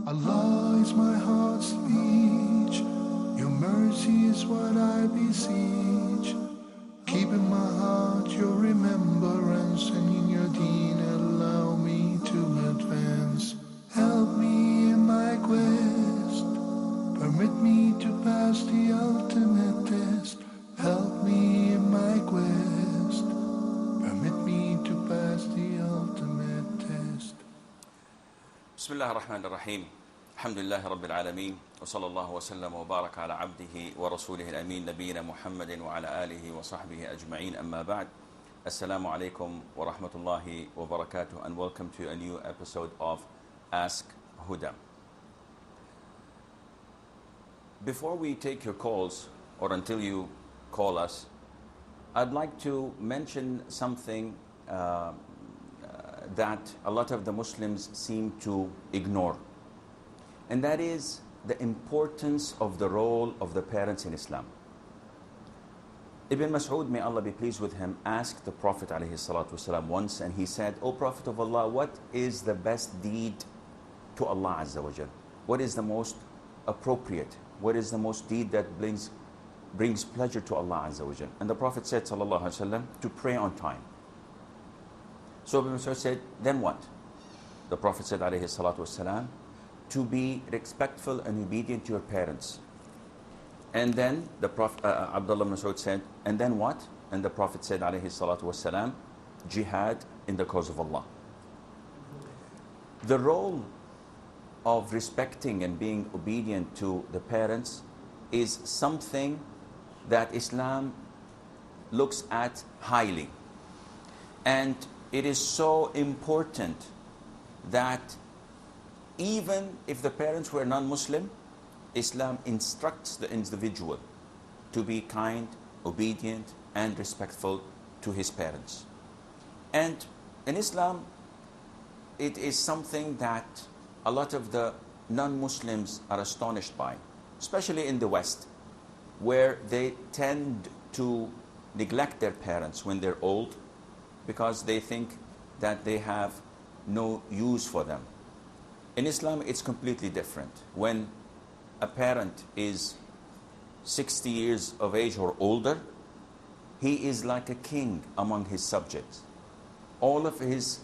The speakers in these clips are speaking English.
Allah is my heart's speech. Your mercy is what I beseech. Keep in my heart your remembrance, and in your deen allow me to advance. Help me in my quest. Permit me to pass the ultimate test. Help me in my quest. Permit me to pass the ultimate test. بسم الله الرحمن الرحيم. الحمد لله رب العالمين، وصلى الله وسلم وبارك على عبده ورسوله الأمين نبينا محمد وعلى آله وصحبه أجمعين. أما بعد. Assalamu alaikum wa rahmatullahi wa barakatuh, and welcome to a new episode of Ask Huda. Before we take your calls, or until you call us, I'd like to mention something that a lot of the Muslims seem to ignore, and that is the importance of the role of the parents in Islam. Ibn Mas'ud, may Allah be pleased with him, asked the Prophet ﷺ once, and he said, "O Prophet of Allah, what is the best deed to Allah Azza wa Jal? What is the most appropriate? What is the most deed that brings pleasure to Allah Azza wa Jal?" And the Prophet said, sallallahu alaihi wasallam, to pray on time. So Ibn Mas'ud said, then what? The Prophet said, alayhi salatu wasalam, to be respectful and obedient to your parents. And then the Prophet, Abdullah ibn Mas'ud said, and then what? And the Prophet said, alayhi salatu wasalam, jihad in the cause of Allah. The role of respecting and being obedient to the parents is something that Islam looks at highly. And it is so important that even if the parents were non-Muslim, Islam instructs the individual to be kind, obedient, and respectful to his parents. And in Islam, it is something that a lot of the non-Muslims are astonished by, especially in the West, where they tend to neglect their parents when they're old, because they think that they have no use for them. In Islam, it's completely different. When a parent is 60 years of age or older, he is like a king among his subjects. All of his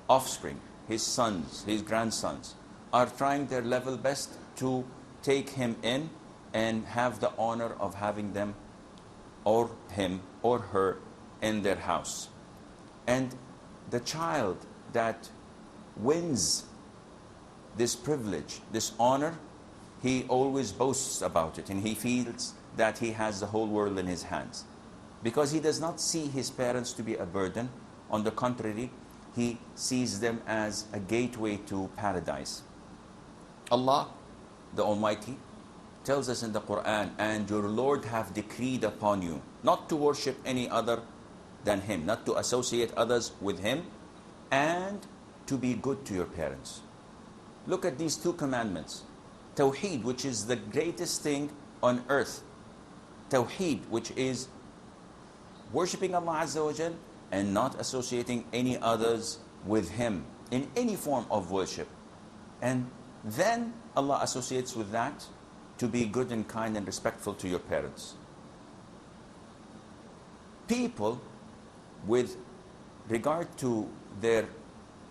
offspring, his sons, his grandsons, are trying their level best to take him in and have the honor of having them, or him or her, in their house. And the child that wins this privilege, this honor, he always boasts about it, and he feels that he has the whole world in his hands, because he does not see his parents to be a burden. On the contrary, he sees them as a gateway to paradise. Allah, the Almighty, tells us in the Quran, "And your Lord have decreed upon you not to worship any other than Him," not to associate others with Him, and to be good to your parents. Look at these two commandments. Tawheed, which is the greatest thing on earth. Tawheed, which is worshipping Allah Azza wa Jal and not associating any others with Him in any form of worship. And then Allah associates with that to be good and kind and respectful to your parents. People, with regard to their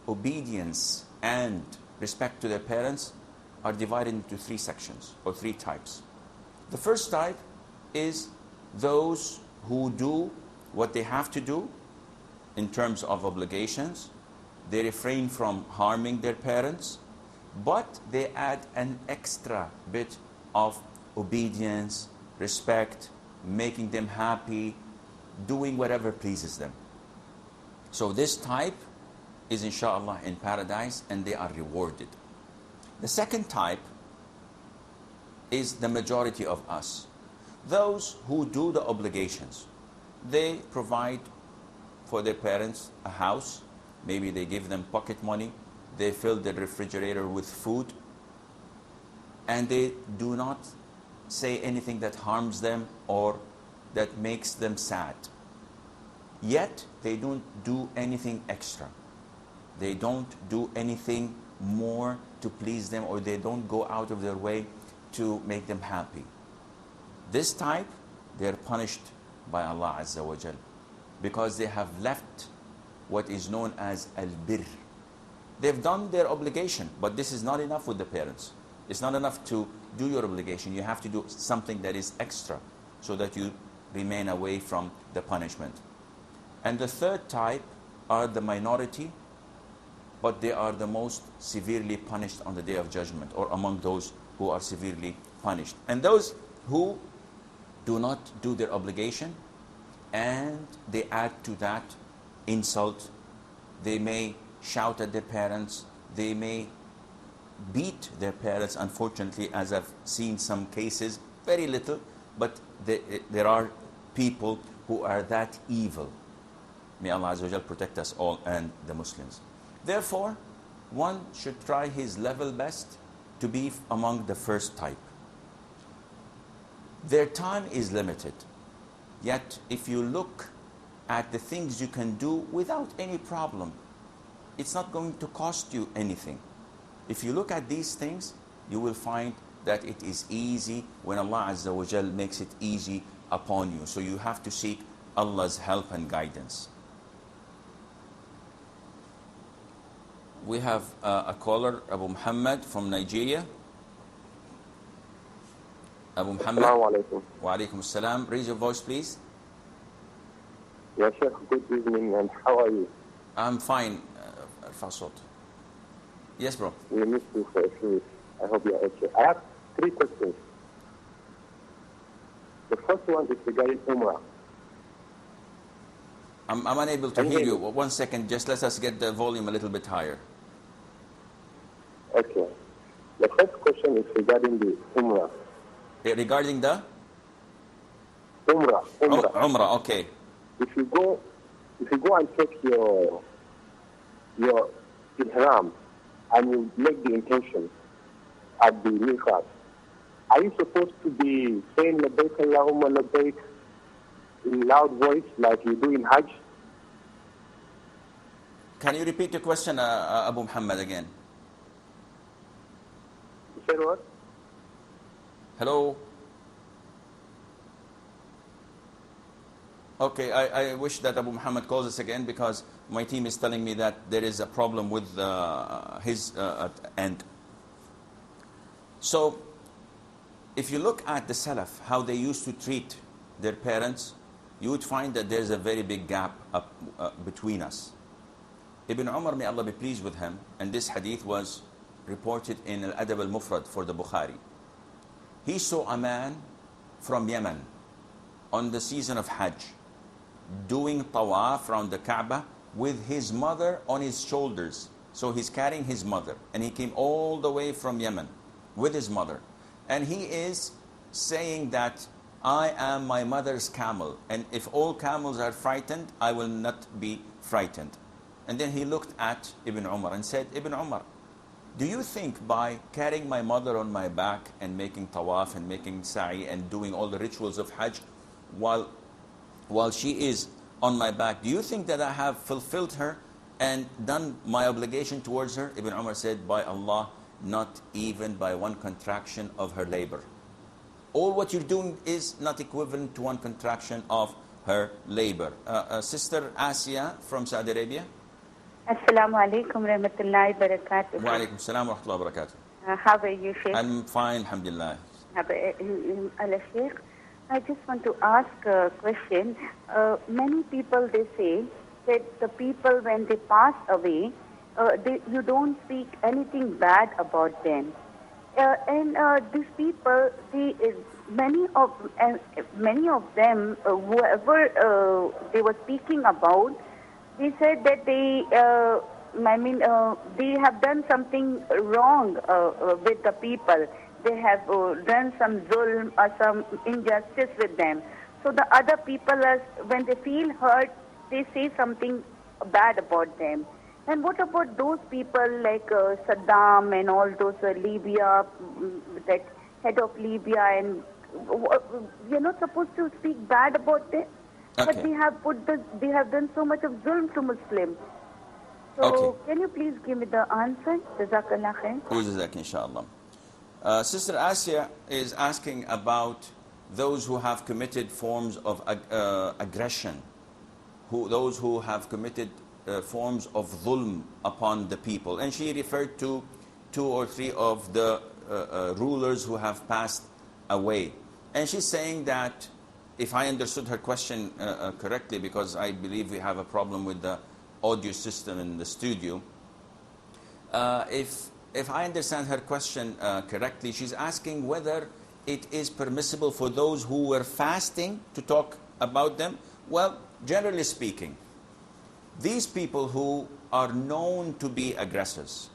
obedience and respect to their parents, are divided into three sections or three types. The first type is those who do what they have to do in terms of obligations. They refrain from harming their parents, but they add an extra bit of obedience, respect, making them happy, doing whatever pleases them. So this type is inshallah in paradise, and they are rewarded. The second type is the majority of us. Those who do the obligations. They provide for their parents a house. Maybe they give them pocket money. They fill the refrigerator with food. And they do not say anything that harms them or that makes them sad. Yet, they don't do anything extra. They don't do anything more to please them, or they don't go out of their way to make them happy. This type, they're punished by Allah Azza wa Jal, because they have left what is known as al-birr. They've done their obligation, but this is not enough with the parents. It's not enough to do your obligation. You have to do something that is extra so that you remain away from the punishment. And the third type are the minority, but they are the most severely punished on the Day of Judgment, or among those who are severely punished. And those who do not do their obligation, and they add to that insult. They may shout at their parents. They may beat their parents, unfortunately, as I've seen some cases, very little, but there are people who are that evil. May Allah Azza wa Jal protect us all and the Muslims. Therefore, one should try his level best to be among the first type. Their time is limited. Yet, if you look at the things you can do without any problem, it's not going to cost you anything. If you look at these things, you will find that it is easy when Allah Azza wa Jal makes it easy upon you. So you have to seek Allah's help and guidance. We have a caller, Abu Muhammad from Nigeria. Abu Muhammad. Assalamu alaikum. Wa alaikum assalam. Raise your voice, please. Yeah, Sheikh, good evening, and how are you? I'm fine, Fasot. Yes, bro. We missed you for a few weeks. I hope you're okay. I have 3 questions. The first one is regarding Umrah. I'm unable to hear you. 1 second, just let us get the volume a little bit higher. Okay. The first question is regarding the Umrah. Regarding the? Umrah. Umrah, okay. If you go and take your ihram and you make the intention at the miqat, are you supposed to be saying labbaik Allahumma labbaik in loud voice like you do in Hajj? Can you repeat the question, Abu Muhammad, again? You said what? Hello? Okay, I wish that Abu Muhammad calls us again, because my team is telling me that there is a problem with his end. So, if you look at the Salaf, how they used to treat their parents, you would find that there's a very big gap between us. Ibn Umar, may Allah be pleased with him, and this hadith was reported in Al-Adab al-Mufrad for the Bukhari. He saw a man from Yemen on the season of Hajj doing tawaf around the Kaaba with his mother on his shoulders. So he's carrying his mother, and he came all the way from Yemen with his mother. And he is saying that I am my mother's camel, and if all camels are frightened, I will not be frightened. And then he looked at Ibn Umar and said, Ibn Umar, do you think by carrying my mother on my back and making tawaf and making sa'i and doing all the rituals of Hajj while she is on my back, do you think that I have fulfilled her and done my obligation towards her? Ibn Umar said, by Allah, not even by 1 contraction of her labor. All what you're doing is not equivalent to 1 contraction of her labor. Sister Asiya from Saudi Arabia. Assalamu alaikum rahmatullahi barakatuh. Wa alaikum salam wa rahmatullahi wa barakatuh. How are you, Sheikh? I'm fine, alhamdulillah. Sheikh, I just want to ask a question. Many people, they say that the people, when they pass away, you don't speak anything bad about them. And these people, many of them, whoever they were speaking about, they said that they have done something wrong with the people. They have done some zulm or some injustice with them. So the other people, when they feel hurt, they say something bad about them. And what about those people like Saddam and all those Libya, that head of Libya, and you're not supposed to speak bad about them? Okay. But they have done so much of zulm to Muslims. So Okay. can you please give me the answer? Jazakallah khair. Jazak, inshallah. Sister Asia is asking about those who have committed forms of aggression, those who have committed forms of dhulm upon the people. And she referred to 2 or 3 of the rulers who have passed away. And she's saying that, if I understood her question correctly, because I believe we have a problem with the audio system in the studio, if I understand her question correctly, she's asking whether it is permissible for those who were fasting to talk about them. Well, generally speaking, these people who are known to be aggressors,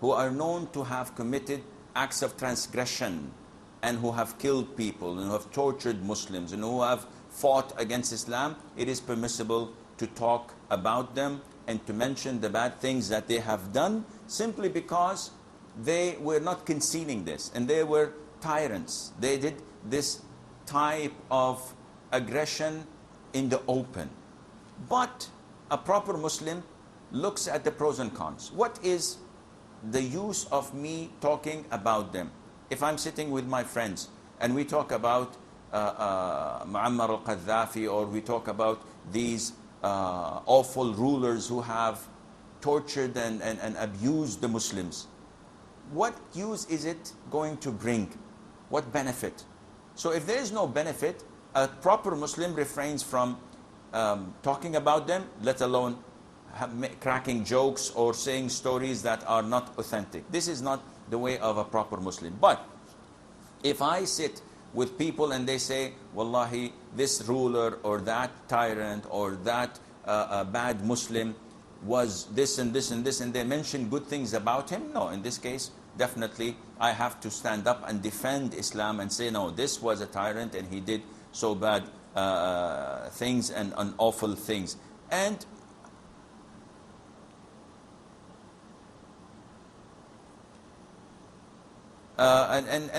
who are known to have committed acts of transgression, and who have killed people, and who have tortured Muslims, and who have fought against Islam, it is permissible to talk about them and to mention the bad things that they have done, simply because they were not concealing this, and they were tyrants. They did this type of aggression in the open. But a proper Muslim looks at the pros and cons. What is the use of me talking about them? If I'm sitting with my friends and we talk about Muammar al-Qaddafi, or we talk about these awful rulers who have tortured and abused the Muslims, what use is it going to bring? What benefit? So if there is no benefit, a proper Muslim refrains from talking about them, let alone cracking jokes or saying stories that are not authentic. This is not the way of a proper Muslim. But if I sit with people and they say, wallahi, this ruler or that tyrant or that bad Muslim was this and this and this, and they mention good things about him, no, in this case, definitely I have to stand up and defend Islam and say, no, this was a tyrant and he did so bad things and awful things. And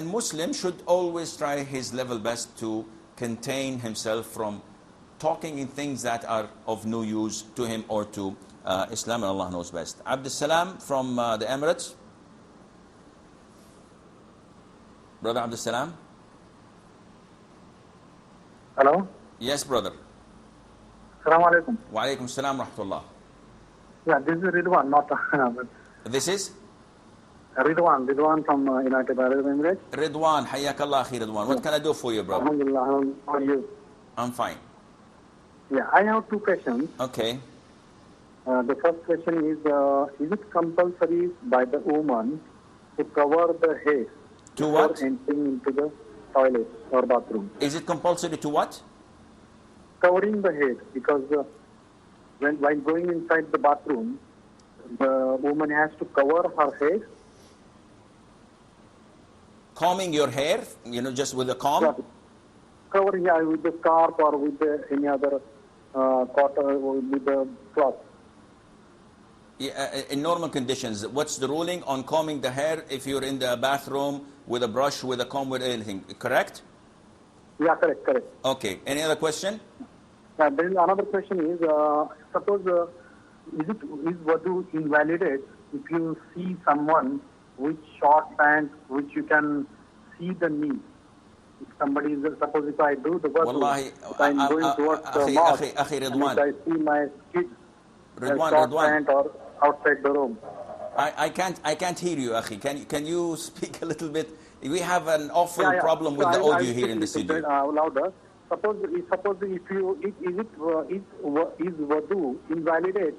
Muslim should always try his level best to contain himself from talking in things that are of no use to him or to Islam, and Allah knows best. Abdul Salam from the Emirates. Brother Abdul Salam. Hello. Yes, brother. Assalamu alaikum. Wa alaikum salam rahmatullah. Yeah, this is Ridwan, not This is Ridwan from United Arab Emirates. Ridwan. Hayyakallah akhi Ridwan. What can I do for you, brother? Alhamdulillah, how are you? I'm fine. Yeah, I have 2 questions. Okay. The first question is it compulsory by the woman to cover the head To before what? entering into the toilet or bathroom? Is it compulsory to what? Covering the head, because while going inside the bathroom, the woman has to cover her head. Combing your hair, just with a comb? Covering with the scarf or with any other cotton or with the cloth. Yeah, in normal conditions, what's the ruling on combing the hair if you're in the bathroom with a brush, with a comb, with anything? Correct? Yeah, correct. Okay. Any other question? There is another question is, suppose is wudu invalidated if you see someone with short pants which you can see the knee? If somebody is, suppose if I do the wudu, Wallahi, if I'm going towards the mosque, Akhi and Ridwan. if I see my kids Ridwan, short Ridwan. pant or outside the room. I can't hear you, Akhi. Can you speak a little bit? We have an awful problem with the audio here in the studio. Louder. Suppose if you is wudu invalidate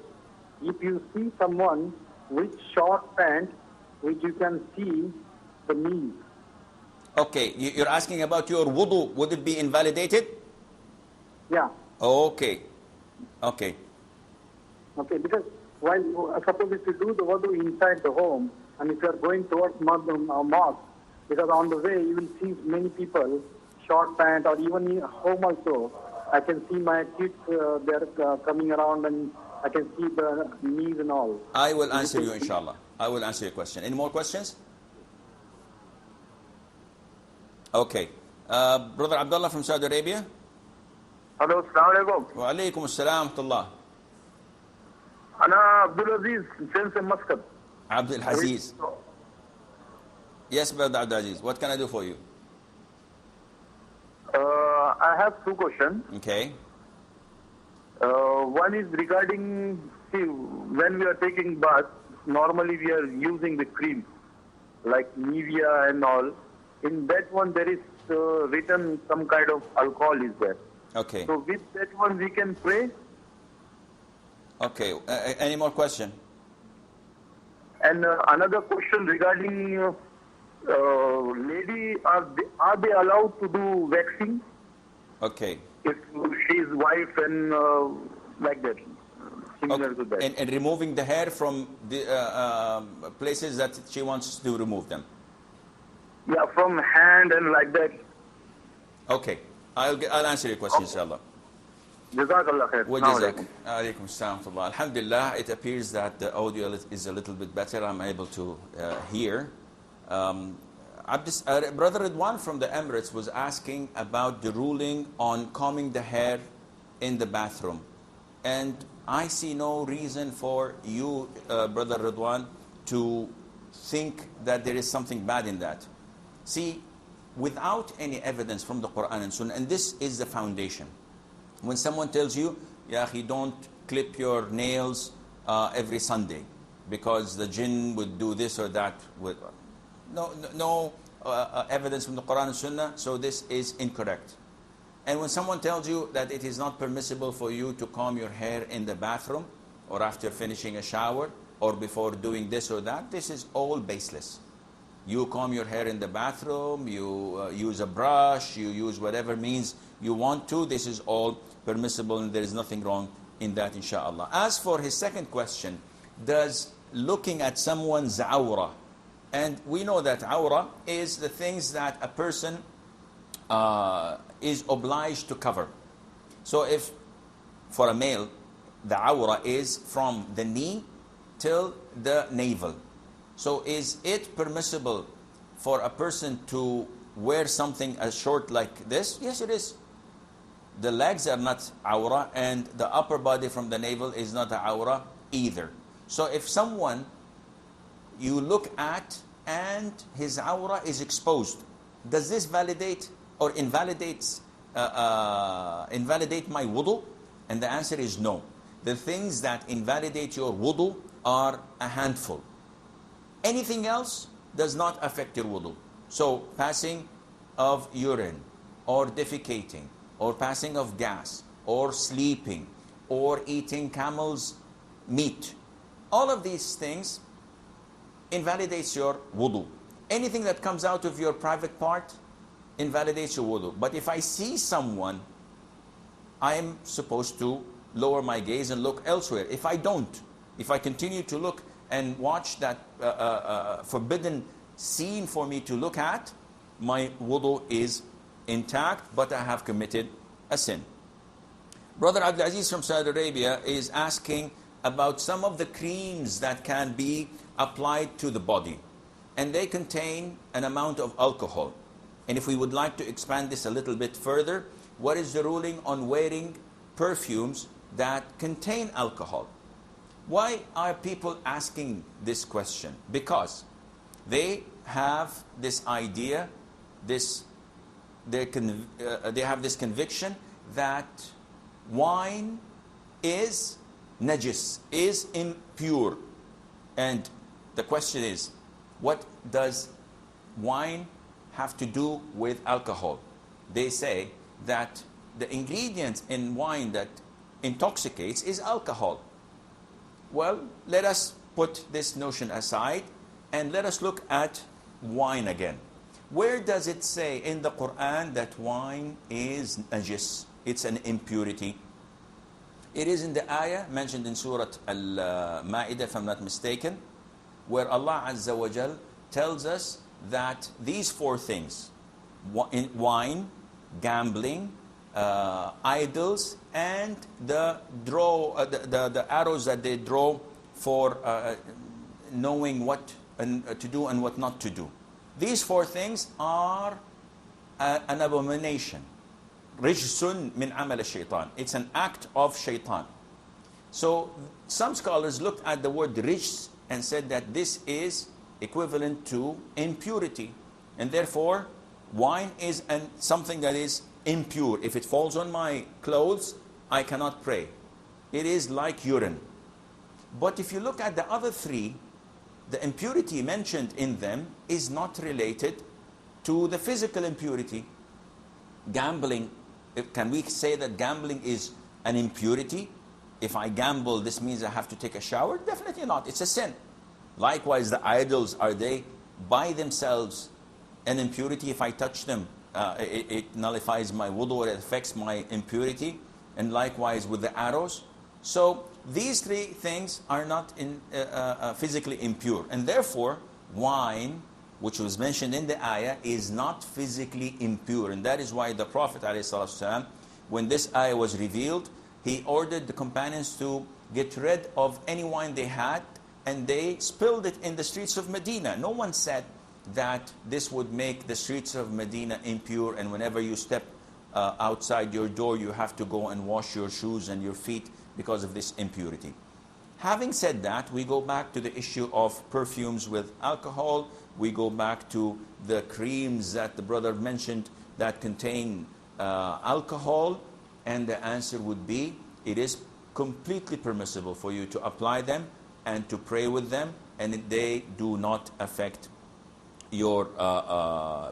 if you see someone with short pants which you can see the knees. Okay, you're asking about your wudu. Would it be invalidated? Yeah. Okay. Okay, because while suppose if you do the wudu inside the home and if you are going towards mosque, because on the way you will see many people short pant, or even in home also, I can see my kids, they're coming around and I can see the knees and all. I will answer you, inshallah. I will answer your question. Any more questions? Okay. Brother Abdullah from Saudi Arabia. Hello, assalamu alaikum. Wa alaikum assalam wa rahmatullah. أنا عبد العزيز سنس مسقط. Abdul Aziz. Yes, brother Abdul Aziz. What can I do for you? I have two questions. Okay. One is regarding, see, when we are taking bath, normally we are using the cream, like Nivea and all. In that one, there is written some kind of alcohol is there. Okay. So with that one, we can pray. Okay. Any more question? And another question regarding lady, are they allowed to do waxing Okay. if she is wife and like that, similar to that? And removing the hair from the places that she wants to remove them. Yeah, from hand and like that. Okay. I'll answer your question, inshallah. Jazakallah khair. وجزاك عليكم السلام ورحمة الله. Alhamdulillah, it appears that the audio is a little bit better. I'm able to hear. Brother Ridwan from the Emirates was asking about the ruling on combing the hair in the bathroom. And I see no reason for you, Brother Ridwan, to think that there is something bad in that. See, without any evidence from the Quran and Sunnah, and this is the foundation. When someone tells you, yeah, don't clip your nails every Sunday because the jinn would do this or that. No evidence from the Quran and Sunnah, so this is incorrect. And when someone tells you that it is not permissible for you to comb your hair in the bathroom or after finishing a shower or before doing this or that, this is all baseless. You comb your hair in the bathroom, you use a brush, you use whatever means you want to. This is all permissible and there is nothing wrong in that, inshallah. As for his second question, does looking at someone's awra, and we know that awra is the things that a person is obliged to cover. So if, for a male, the awra is from the knee till the navel. So is it permissible for a person to wear something as short like this? Yes, it is. The legs are not awra and the upper body from the navel is not awra either. So if someone you look at and his awra is exposed, does this validate or invalidate my wudu? And the answer is no. The things that invalidate your wudu are a handful. Anything else does not affect your wudu. So passing of urine or defecating or passing of gas or sleeping or eating camel's meat, all of these things invalidates your wudu. Anything that comes out of your private part invalidates your wudu. But if I see someone, I am supposed to lower my gaze and look elsewhere. If I don't, if I continue to look and watch that forbidden scene for me to look at, my wudu is intact, but I have committed a sin. Brother Abdul Aziz from Saudi Arabia is asking about some of the creams that can be applied to the body, and they contain an amount of alcohol. And if we would like to expand this a little bit further, what is the ruling on wearing perfumes that contain alcohol? Why are people asking this question? Because they have this idea, they have this conviction that wine is najis, is impure. And the question is, what does wine have to do with alcohol? They say that the ingredient in wine that intoxicates is alcohol. Well, let us put this notion aside and let us look at wine again. Where does it say in the Quran that wine is najis? It's an impurity. It is in the ayah mentioned in Surah Al-Ma'idah, if I'm not mistaken, where Allah Azza wa Jal tells us that these four things, wine, gambling, idols, and the arrows that they draw for knowing what to do and what not to do. These four things are an abomination. Rijsun min amal shaitan. It's an act of shaitan. So some scholars looked at the word rijs and said that this is equivalent to impurity. And therefore, wine is something that is impure. If it falls on my clothes, I cannot pray. It is like urine. But if you look at the other three, the impurity mentioned in them is not related to the physical impurity. Gambling, can we say that gambling is an impurity? If I gamble, this means I have to take a shower? Definitely not. It's a sin. Likewise, the idols, are they by themselves an impurity? If I touch them, it nullifies my wudu, or it affects my impurity. And likewise with the arrows. So these three things are not physically impure. And therefore, wine, which was mentioned in the ayah, is not physically impure. And that is why the Prophet ﷺ, when this ayah was revealed, he ordered the companions to get rid of any wine they had, and they spilled it in the streets of Medina. No one said that this would make the streets of Medina impure, and whenever you step outside your door, you have to go and wash your shoes and your feet because of this impurity. Having said that, we go back to the issue of perfumes with alcohol. We go back to the creams that the brother mentioned that contain alcohol. And the answer would be, it is completely permissible for you to apply them and to pray with them, and they do not affect your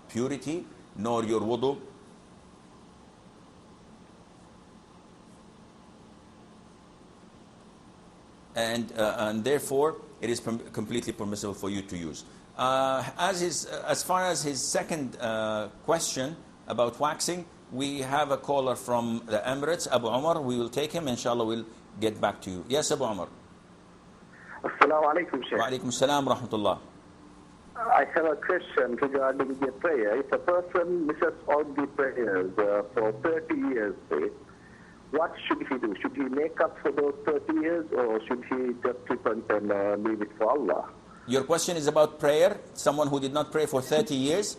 purity nor your wudu. And therefore, it is completely permissible for you to use. As far as his second question about waxing, we have a caller from the Emirates, Abu Umar. We will take him. Inshallah, we'll get back to you. Yes, Abu Umar. Assalamu alaikum, Shaykh. Wa alaikum salam wa rahmatullah. I have a question regarding the prayer. If a person misses all the prayers for 30 years, say, what should he do? Should he make up for those 30 years, or should he just repent and leave it for Allah? Your question is about prayer? Someone who did not pray for 30 years?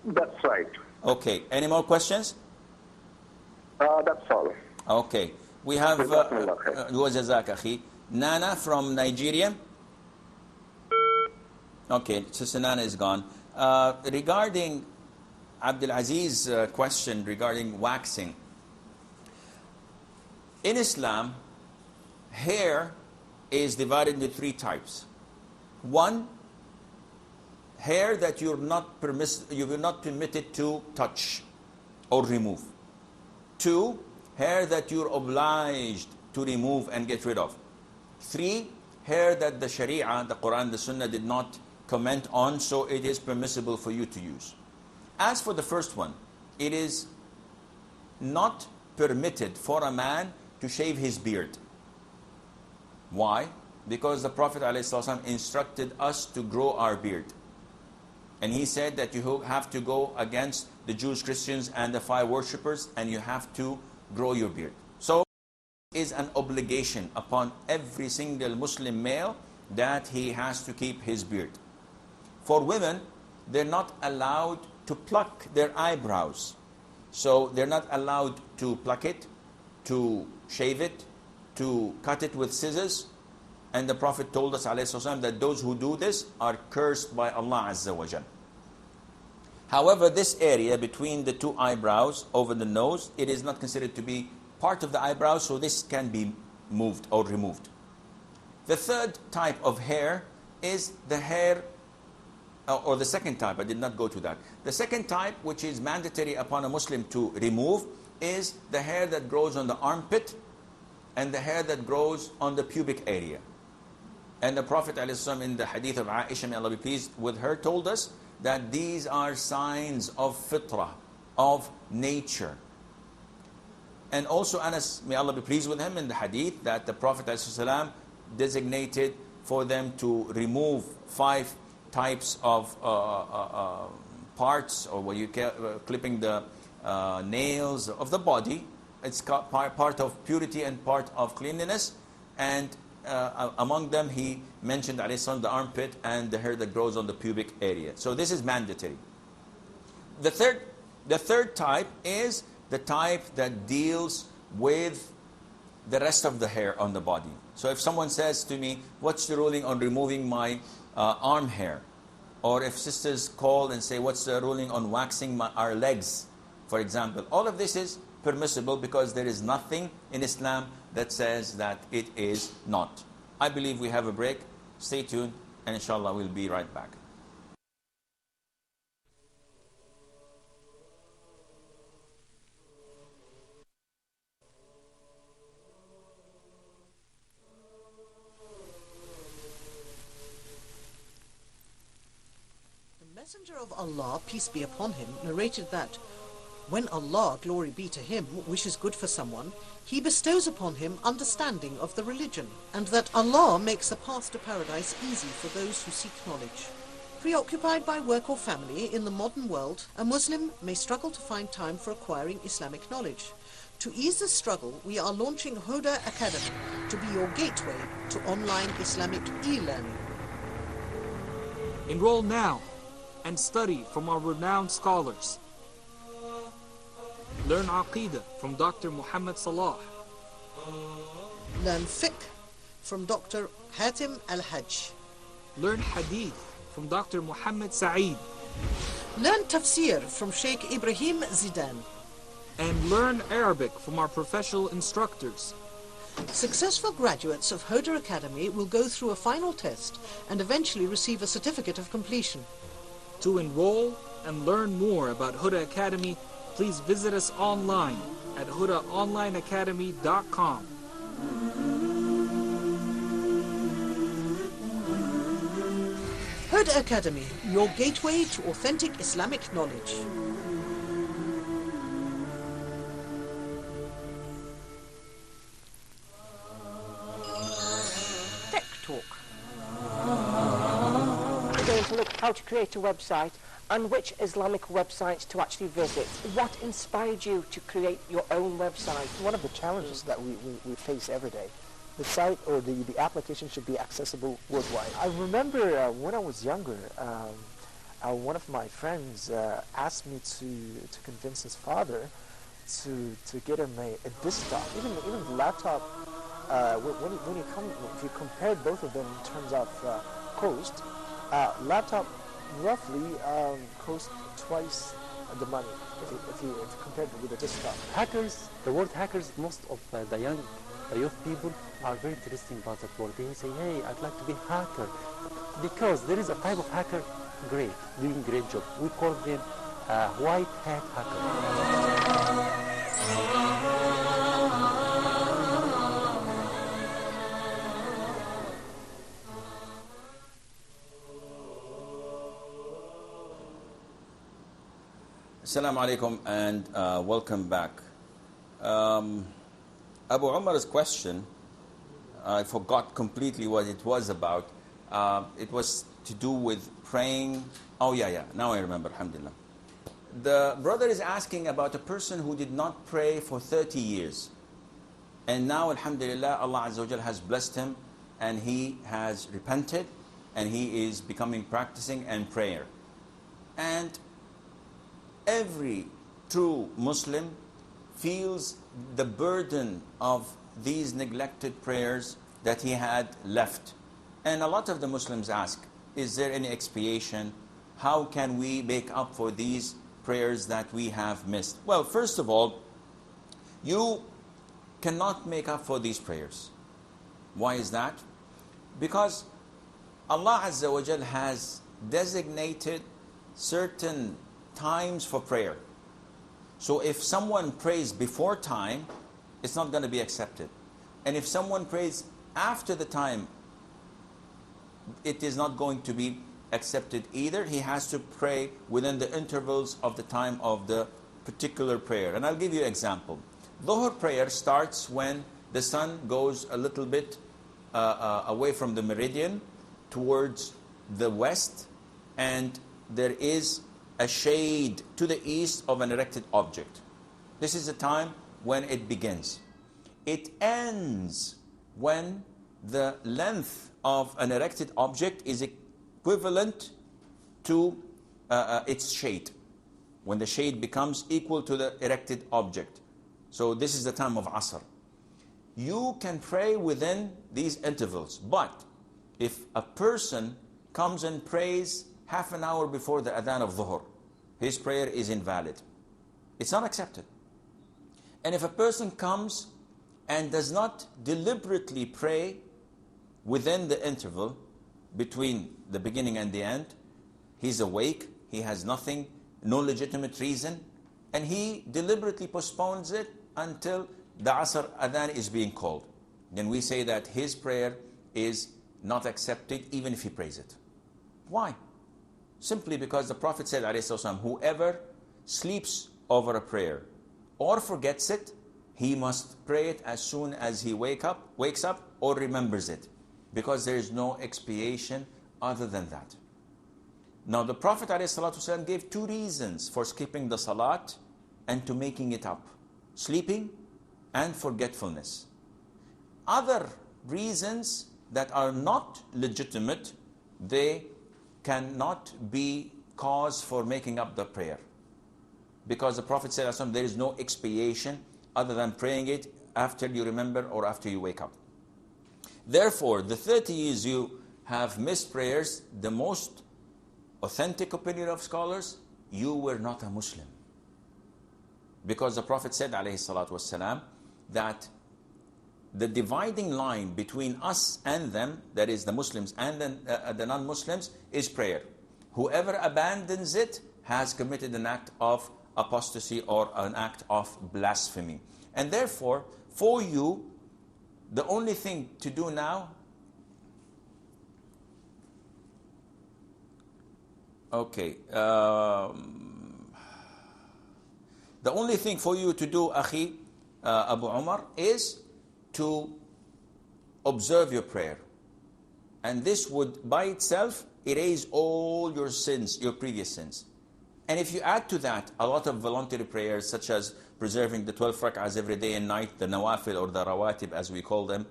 That's right. Okay. Any more questions? That's all. Okay. We have Nana from Nigeria. Okay, Sister Nana is gone. Regarding Abdul Aziz's question regarding waxing, in Islam, hair is divided into three types. One, hair that you're not permitted to touch or remove. Two, hair that you're obliged to remove and get rid of. Three, hair that the Sharia, the Quran, the Sunnah did not comment on, so it is permissible for you to use. As for the first one, it is not permitted for a man to shave his beard. Why? Because the Prophet ﷺ instructed us to grow our beard. And he said that you have to go against the Jews, Christians, and the 5 worshippers, and you have to grow your beard. So it is an obligation upon every single Muslim male that he has to keep his beard. For women, they're not allowed to pluck their eyebrows. So they're not allowed to pluck it, to shave it, to cut it with scissors. And the Prophet told us ﷺ that those who do this are cursed by Allah Azza wa Jal. However, this area between the two eyebrows over the nose, it is not considered to be part of the eyebrows, so this can be moved or removed. The third type of hair is the hair, or the second type, I did not go to that. The second type, which is mandatory upon a Muslim to remove, is the hair that grows on the armpit and the hair that grows on the pubic area. And the Prophet ﷺ in the hadith of Aisha, may Allah be pleased with her, told us that these are signs of fitrah, of nature. And also Anas, may Allah be pleased with him, in the hadith that the Prophet ﷺ designated for them to remove 5 types of parts, or what you call clipping the nails of the body. It's part of purity and part of cleanliness. And among them, he mentioned the armpit and the hair that grows on the pubic area. So this is mandatory. The third type is the type that deals with the rest of the hair on the body. So if someone says to me, what's the ruling on removing my arm hair? Or if sisters call and say, what's the ruling on waxing our legs, for example? All of this is permissible because there is nothing in Islam that says that it is not. I believe we have a break. Stay tuned, and inshallah we'll be right back. The Messenger of Allah, peace be upon him, narrated that when Allah, glory be to him, wishes good for someone, he bestows upon him understanding of the religion, and that Allah makes the path to paradise easy for those who seek knowledge. Preoccupied by work or family in the modern world, a Muslim may struggle to find time for acquiring Islamic knowledge. To ease this struggle, we are launching Huda Academy to be your gateway to online Islamic e-learning. Enroll now and study from our renowned scholars. Learn Aqidah from Dr. Muhammad Salah. Learn Fiqh from Dr. Hatim Al-Hajj. Learn Hadith from Dr. Muhammad Sa'id. Learn Tafsir from Sheikh Ibrahim Zidan. And learn Arabic from our professional instructors. Successful graduates of Huda Academy will go through a final test and eventually receive a certificate of completion. To enroll and learn more about Huda Academy, please visit us online at hudaonlineacademy.com. Huda Academy, your gateway to authentic Islamic knowledge. Tech Talk. We're going to look at how to create a website and which Islamic websites to actually visit. What inspired you to create your own website? One of the challenges that we face every day, the site or the application should be accessible worldwide. I remember when I was younger, one of my friends asked me to convince his father to get him a desktop, even the laptop. If you compared both of them in terms of cost, laptop roughly cost twice the money if you compare it with the desktop. Hackers, the word hackers, most of the youth people are very interested about that word. They say, hey, I'd like to be a hacker. Because there is a type of hacker, doing great job. We call them white hat hacker. Assalamu alaikum and welcome back. Abu Umar's question, I forgot completely what it was about. It was to do with praying. Oh yeah, now I remember, alhamdulillah. The brother is asking about a person who did not pray for 30 years. And now, alhamdulillah, Allah Azza wa Jal has blessed him and he has repented and he is becoming practicing and prayer. And every true Muslim feels the burden of these neglected prayers that he had left. And a lot of the Muslims ask, is there any expiation? How can we make up for these prayers that we have missed? Well, first of all, you cannot make up for these prayers. Why is that? Because Allah Azza wa Jal has designated certain times for prayer. So if someone prays before time, it's not going to be accepted. And if someone prays after the time, it is not going to be accepted either. He has to pray within the intervals of the time of the particular prayer. And I'll give you an example. Dhuhr prayer starts when the sun goes a little bit away from the meridian towards the west, and there is a shade to the east of an erected object. This is the time when it begins. It ends when the length of an erected object is equivalent to its shade. When the shade becomes equal to the erected object. So this is the time of Asr. you can pray within these intervals. But if a person comes and prays half an hour before the adhan of dhuhr, his prayer is invalid. It's not accepted. And if a person comes and does not deliberately pray within the interval between the beginning and the end, he's awake, he has nothing, no legitimate reason, and he deliberately postpones it until the Asr Adhan is being called, then we say that his prayer is not accepted even if he prays it. Why? Simply because the Prophet said, ﷺ, whoever sleeps over a prayer or forgets it, he must pray it as soon as he wakes up or remembers it, because there is no expiation other than that. Now the Prophet ﷺ gave two reasons for skipping the salat and to making it up: sleeping and forgetfulness. Other reasons that are not legitimate, they cannot be cause for making up the prayer, because the Prophet said there is no expiation other than praying it after you remember or after you wake up. Therefore, the 30 years you have missed prayers, the most authentic opinion of scholars, you were not a Muslim. Because the Prophet said, alayhi salatu wassalam, that the dividing line between us and them, that is the Muslims and the non-Muslims, is prayer. Whoever abandons it has committed an act of apostasy or an act of blasphemy. And therefore, for you, the only thing to do now, okay, the only thing for you to do, Akhi Abu Umar, is to observe your prayer. And this would by itself erase all your sins, your previous sins. And if you add to that a lot of voluntary prayers, such as preserving the 12 rak'ahs every day and night, the nawafil or the rawatib as we call them,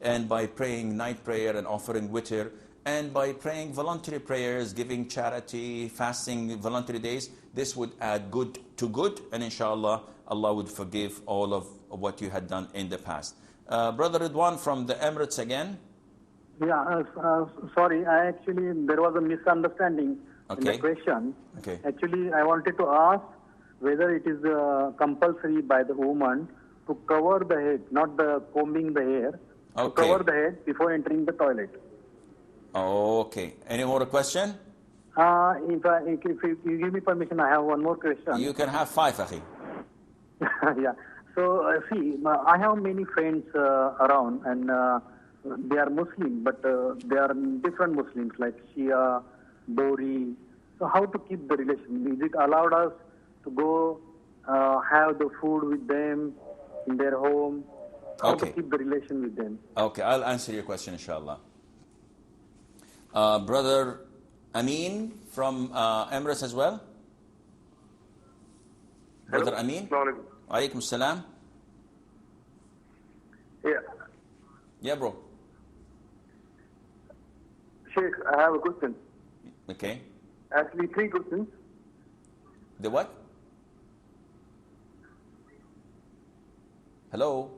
and by praying night prayer and offering witr, and by praying voluntary prayers, giving charity, fasting voluntary days, this would add good to good, and inshallah, Allah would forgive all of what you had done in the past. Brother Ridwan from the Emirates again. Yeah, sorry, there was a misunderstanding in the question. Okay. Actually, I wanted to ask whether it is compulsory by the woman to cover the head, not the combing the hair, to cover the head before entering the toilet. Okay. Any more question? If you give me permission, I have one more question. You can have 5, Akhi. Yeah. So, see, I have many friends around, and they are Muslim, but they are different Muslims, like Shia, Dori. So how to keep the relation? Is it allowed us to go have the food with them in their home? How to keep the relation with them? Okay, I'll answer your question, inshallah. Brother Amin from Emirates as well. Brother Amin. Alaikum salam. Yeah. Yeah, bro. Sheikh, I have a question. Okay. Actually, 3 questions. The what? Hello?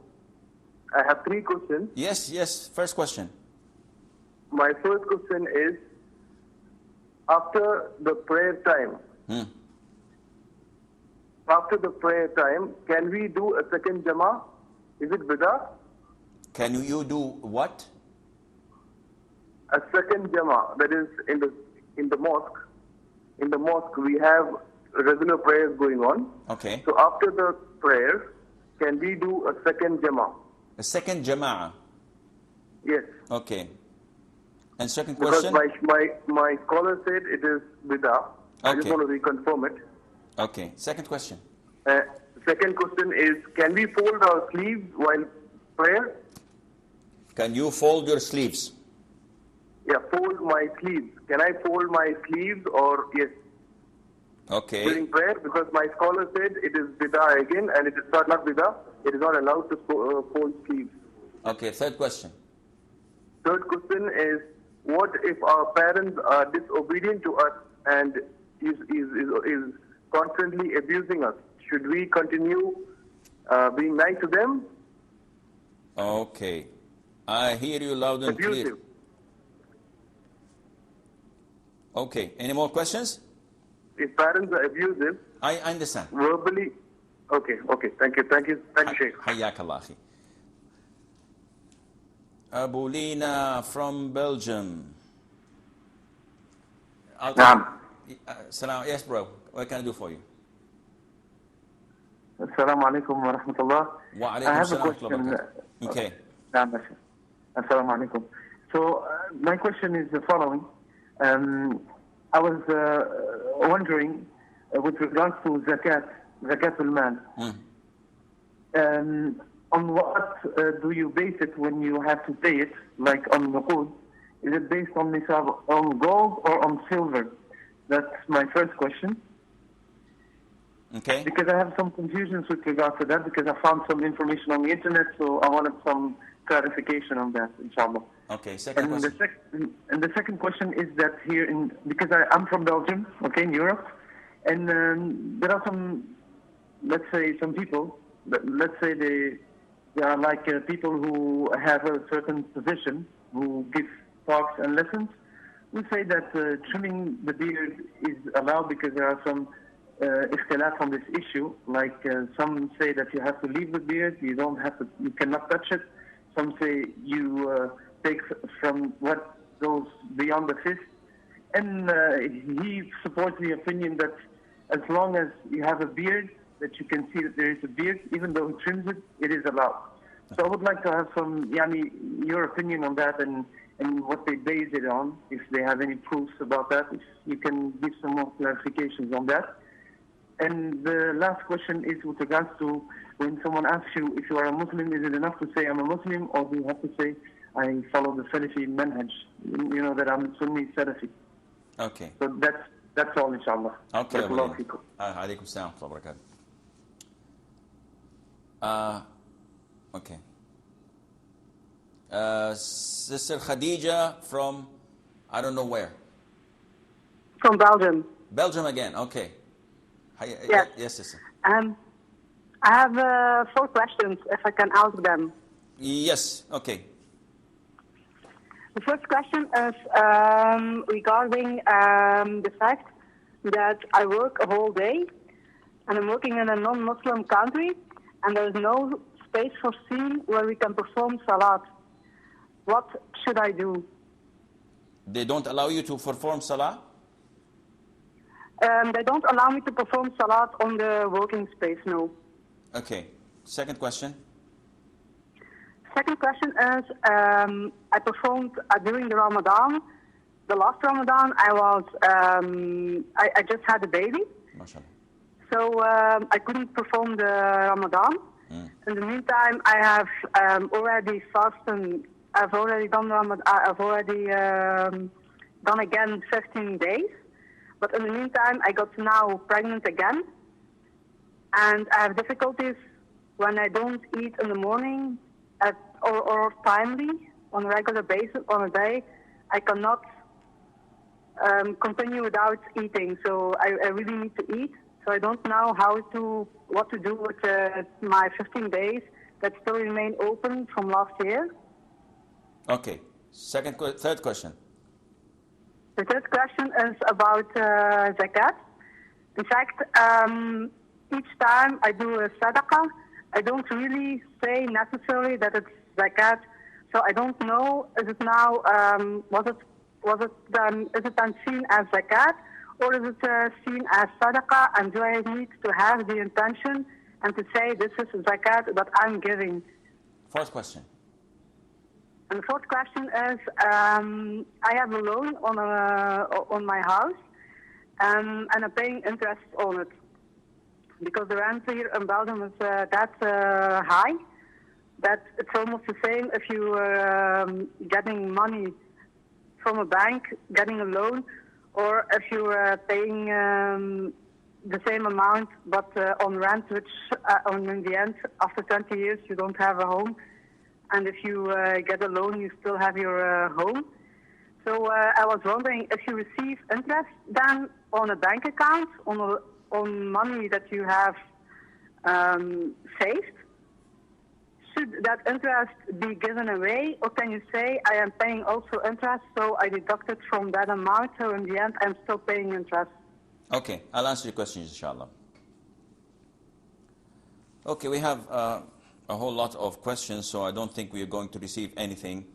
I have 3 questions. Yes. First question. My first question is, after the prayer time, can we do a second Jama'ah? Is it bid'ah? Can you do what? A second Jama'ah, that is in the mosque. In the mosque, we have regular prayers going on. Okay. So after the prayers, can we do a second Jama'ah? A second Jama'ah? Yes. Okay. And second question? Because my scholar said it is bid'ah. I just Okay. want to reconfirm it. Okay. Second question. Second question is, can we fold our sleeves while prayer? Can you fold your sleeves? Yeah, fold my sleeves. Can I fold my sleeves or yes? Okay. During prayer, because my scholar said it is bid'ah again, and it is not bid'ah. It is not allowed to fold sleeves. Okay. Third question. Third question is, what if our parents are disobedient to us and is constantly abusing us? Should we continue being nice to them? Okay. I hear you loud and clear. Abusive. Okay. Any more questions? If parents are abusive, I understand. verbally. Okay. Thank you, Sheikh. حياك الله أخي. Abu Lina from Belgium. Salam. Yes, bro. What can I do for you? Assalamu alaikum wa rahmatullah. Wa I have a alaikum question. Okay. Assalamu alaikum. So my question is the following. I was wondering with regards to zakat al-mal. On what do you base it when you have to pay it, like on nuqud? Is it based on nisab, on gold or on silver? That's my first question. Okay. Because I have some confusions with regard to that, because I found some information on the internet, so I wanted some clarification on that, inshallah. Okay, second question. And the second question is that here because I'm from Belgium, okay, in Europe, and there are some, let's say, some people, let's say they are like people who have a certain position, who give talks and lessons, who say that trimming the beard is allowed because there are some ikhtilaf on this issue. Like some say that you have to leave the beard, you cannot touch it. Some say you take from what goes beyond the fist. And he supports the opinion that as long as you have a beard, that you can see that there is a beard, even though he trims it, it is allowed. So I would like to have some, your opinion on that and what they base it on, if they have any proofs about that, if you can give some more clarifications on that. And the last question is with regards to when someone asks you if you are a Muslim, is it enough to say I'm a Muslim, or do you have to say I follow the Salafi manhaj, that I'm Sunni Salafi? Okay. So that's all, inshallah. Okay. Alaikum salam wa barakatuh. Okay. Sister Khadija from, I don't know where. From Belgium. Belgium again, okay. Yes. Yes, sister. I have 4 questions, if I can ask them. Yes, okay. The first question is regarding the fact that I work a whole day, and I'm working in a non-Muslim country, and there is no space foreseen where we can perform salat. What should I do? They don't allow you to perform salah? They don't allow me to perform salat on the working space, no. Okay. Second question. Second question is, I performed during the Ramadan. The last Ramadan, I just had a baby. MashaAllah. So I couldn't perform the Ramadan. In the meantime, I have already fasted. I've already done Ramadan. I've already done again 15 days. But in the meantime, I got now pregnant again. And I have difficulties when I don't eat in the morning or timely on a regular basis on a day. I cannot continue without eating. So I really need to eat. So I don't know what to do with my 15 days that still remain open from last year. Okay. Third question. The third question is about zakat. In fact, each time I do a sadaqah, I don't really say necessarily that it's zakat. So I don't know, is it now, is it then seen as zakat, or is it seen as sadaqah, and do I need to have the intention and to say this is zakat that I'm giving? Fourth question. And the fourth question is, I have a loan on my house, and I'm paying interest on it. Because the rent here in Belgium is that high, that it's almost the same if you getting money from a bank, getting a loan, or if you're paying the same amount, but on rent, which in the end, after 20 years, you don't have a home. And if you get a loan, you still have your home. So I was wondering, if you receive interest then on a bank account, on money that you have saved, should that interest be given away, or can you say I am paying also interest, so I deduct it from that amount, so in the end I'm still paying interest? Okay, I'll answer your questions, inshallah. Okay, we have a whole lot of questions, so I don't think we are going to receive anything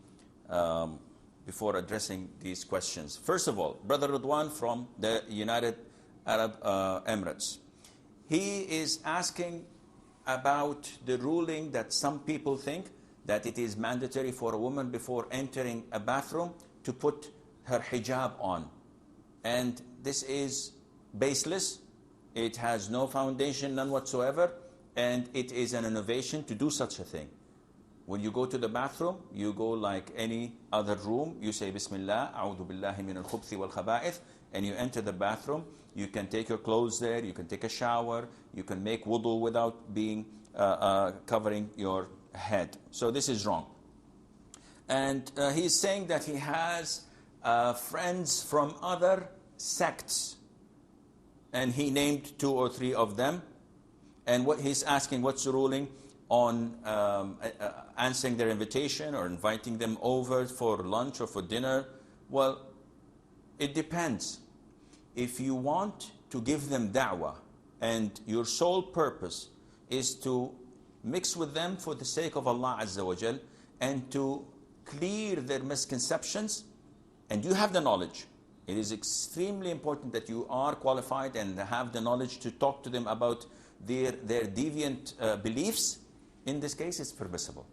before addressing these questions. First of all, Brother Ridwan from the United Arab Emirates. He is asking about the ruling that some people think that it is mandatory for a woman before entering a bathroom to put her hijab on. And this is baseless. It has no foundation, none whatsoever. And it is an innovation to do such a thing. When you go to the bathroom, you go like any other room. You say, Bismillah, A'udhu Billahi min al-khubthi wal-khaba'ith, and you enter the bathroom. You can take your clothes there. You can take a shower. You can make wudu without being covering your head. So this is wrong. And he's saying that he has friends from other sects. And he named 2 or 3 of them. And what he's asking, what's the ruling on answering their invitation or inviting them over for lunch or for dinner? Well, it depends. If you want to give them da'wah and your sole purpose is to mix with them for the sake of Allah Azza wa Jal and to clear their misconceptions, and you have the knowledge, it is extremely important that you are qualified and have the knowledge to talk to them about their deviant beliefs. In this case, it's permissible.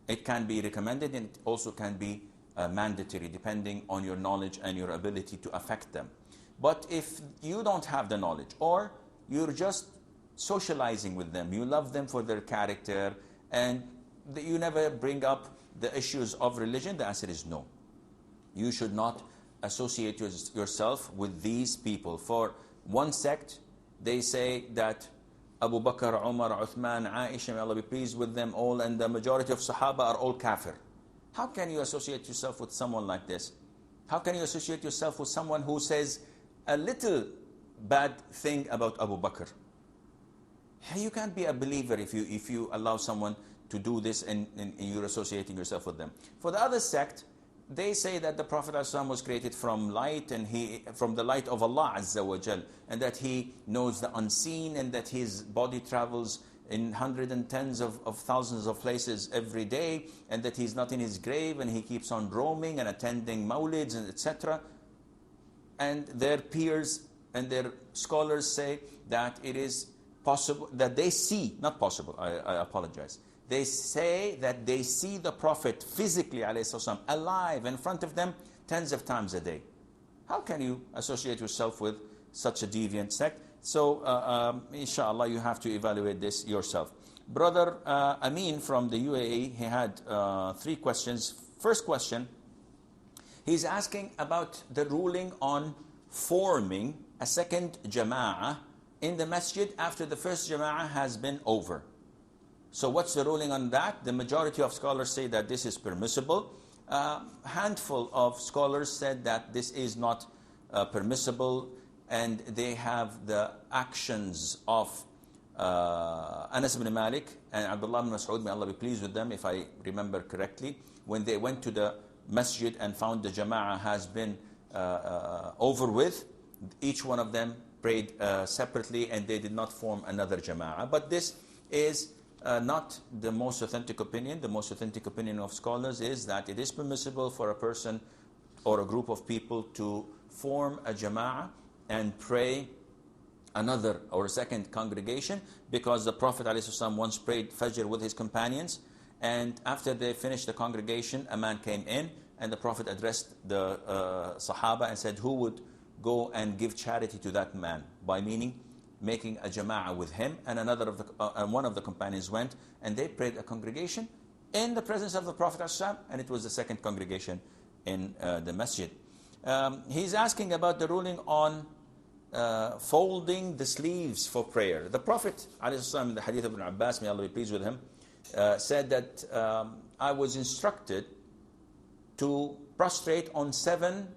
It can be recommended, and it also can be mandatory, depending on your knowledge and your ability to affect them. But if you don't have the knowledge, or you're just socializing with them, you love them for their character, and you never bring up the issues of religion, the answer is no. You should not associate yourself with these people. For one sect, they say that Abu Bakr, Umar, Uthman, Aisha, may Allah be pleased with them all, and the majority of Sahaba are all kafir. How can you associate yourself with someone like this? How can you associate yourself with someone who says a little bad thing about Abu Bakr? You can't be a believer if you allow someone to do this and you're associating yourself with them. For the other sect, they say that the Prophet ﷺ was created from light, and from the light of Allah Azza wa Jal, and that he knows the unseen, and that his body travels in hundreds and tens of thousands of places every day, and that he's not in his grave, and he keeps on roaming and attending mawlids and etc. And their peers and their scholars say that it is possible, that they see, not possible, I apologize. They say that they see the Prophet physically, ﷺ, alive in front of them tens of times a day. How can you associate yourself with such a deviant sect? So, inshallah, you have to evaluate this yourself. Brother Amin from the UAE, he had 3 questions. First question, he's asking about the ruling on forming a second jama'ah in the masjid after the first jama'ah has been over. So what's the ruling on that? The majority of scholars say that this is permissible. A handful of scholars said that this is not permissible, and they have the actions of Anas ibn Malik and Abdullah ibn Mas'ud, may Allah be pleased with them, if I remember correctly, when they went to the masjid and found the jama'ah has been over with, each one of them prayed separately, and they did not form another jama'ah. But this is not the most authentic opinion. The most authentic opinion of scholars is that it is permissible for a person or a group of people to form a jama'ah and pray another or a second congregation, because the Prophet ﷺ once prayed Fajr with his companions, and after they finished the congregation, a man came in, and the Prophet addressed the Sahaba and said, who would go and give charity to that man? By meaning, making a jama'ah with him, and one of the companions went, and they prayed a congregation in the presence of the Prophet ﷺ, and it was the second congregation in the masjid. He's asking about the ruling on folding the sleeves for prayer. The Prophet ﷺ, in the hadith of Ibn Abbas, may Allah be pleased with him, said that I was instructed to prostrate on 7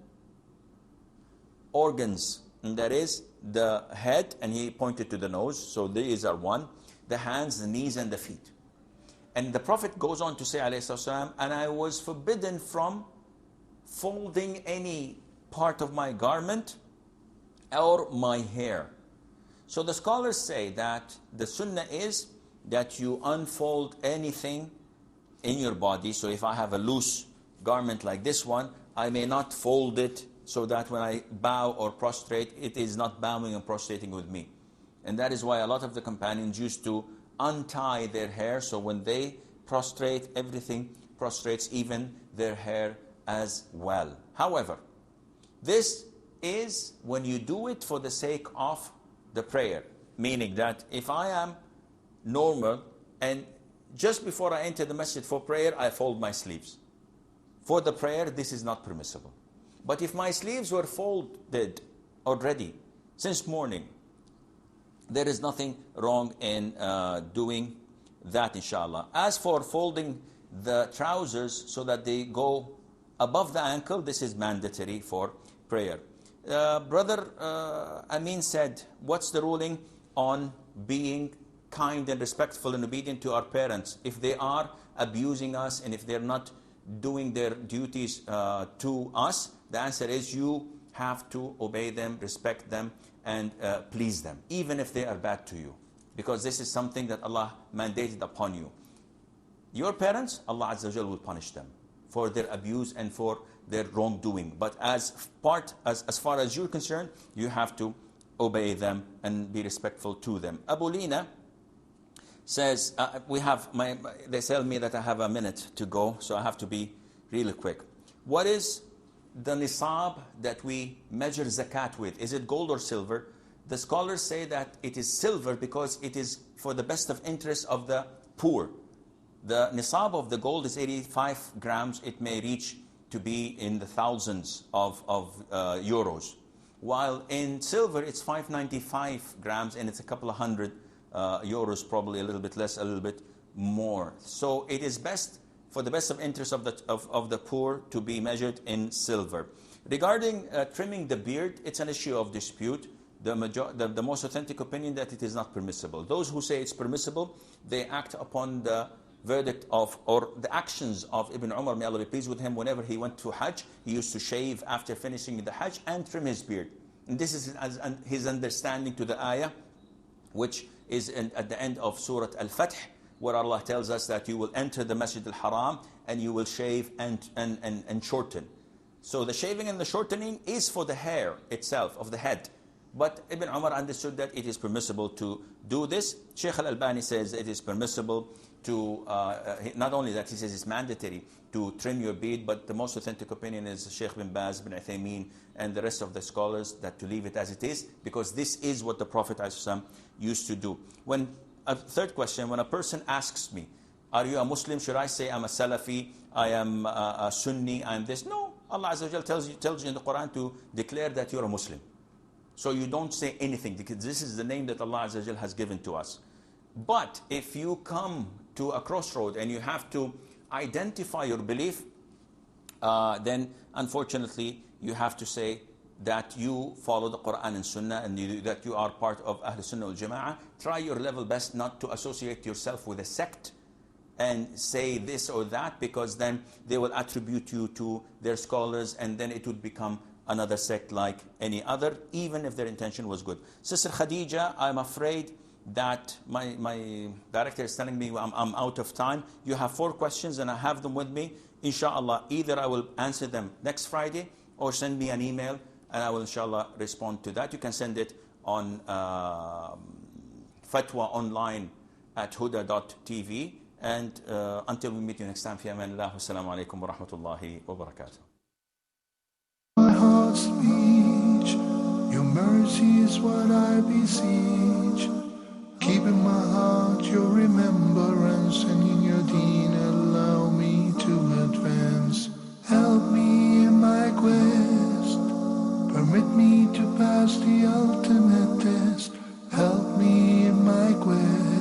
organs, and that is the head, and he pointed to the nose, so these are 1, the hands, the knees, and the feet. And the Prophet goes on to say, alayhi salam, and I was forbidden from folding any part of my garment or my hair. So the scholars say that the sunnah is that you unfold anything in your body. So if I have a loose garment like this one, I may not fold it so that when I bow or prostrate, it is not bowing and prostrating with me. And that is why a lot of the companions used to untie their hair, so when they prostrate, everything prostrates, even their hair as well. However, this is when you do it for the sake of the prayer, meaning that if I am normal and just before I enter the masjid for prayer, I fold my sleeves. For the prayer, this is not permissible. But if my sleeves were folded already since morning, there is nothing wrong in doing that, inshallah. As for folding the trousers so that they go above the ankle, this is mandatory for prayer. Brother Amin said, what's the ruling on being kind and respectful and obedient to our parents if they are abusing us and if they're not doing their duties to us? The answer is you have to obey them, respect them, and please them, even if they are bad to you, because this is something that Allah mandated upon you. Your parents, Allah Azza wa Jal will punish them for their abuse and for their wrongdoing. But as far as you're concerned, you have to obey them and be respectful to them. Abu Lina says, they tell me that I have a minute to go, so I have to be really quick. What is the nisab that we measure zakat with? Is it gold or silver? The scholars say that it is silver because it is for the best of interest of the poor. The nisab of the gold is 85 grams. It may reach to be in the thousands of euros. While in silver, it's 595 grams, and it's a couple of hundred euros, probably a little bit less, a little bit more. So it is best for the best of interest of the poor to be measured in silver. Regarding trimming the beard, it's an issue of dispute. The most authentic opinion that it is not permissible. Those who say it's permissible, they act upon the verdict of, or the actions of Ibn Umar, may Allah be pleased with him. Whenever he went to Hajj, he used to shave after finishing the Hajj and trim his beard. And this is his understanding to the ayah, which is at the end of Surah Al-Fath, where Allah tells us that you will enter the Masjid al-Haram and you will shave and shorten. So the shaving and the shortening is for the hair itself of the head. But Ibn Umar understood that it is permissible to do this. Shaykh al-Albani says it is permissible to, not only that, he says it's mandatory to trim your beard, but the most authentic opinion is Shaykh bin Baz, bin Uthaymeen, and the rest of the scholars, that to leave it as it is, because this is what the Prophet ﷺ used to do. A third question, when a person asks me, are you a Muslim? Should I say I'm a Salafi, I am a Sunni, I am this? No, Allah Azza wa Jal tells you in the Quran to declare that you're a Muslim. So you don't say anything, because this is the name that Allah Azza wa Jal has given to us. But if you come to a crossroad and you have to identify your belief, then unfortunately you have to say that you follow the Quran and Sunnah, and that you are part of Ahl Sunnah wal Jama'ah. Try your level best not to associate yourself with a sect and say this or that, because then they will attribute you to their scholars, and then it would become another sect like any other, even if their intention was good. Sister Khadija, I'm afraid that my director is telling me I'm out of time. You have 4 questions and I have them with me. Inshallah, either I will answer them next Friday or send me an email and I will inshallah respond to that. You can send it on fatwa online at huda.tv. And until we meet you next time, fi amanillah, wassalamu alaikum wa rahmatullahi wa barakatuh. My heart speech, your mercy is what I beseech. Keep in my heart your remembrance, and in your deen allow me to advance. Help me in my quest, permit me to pass the ultimate test. Help me in my quest.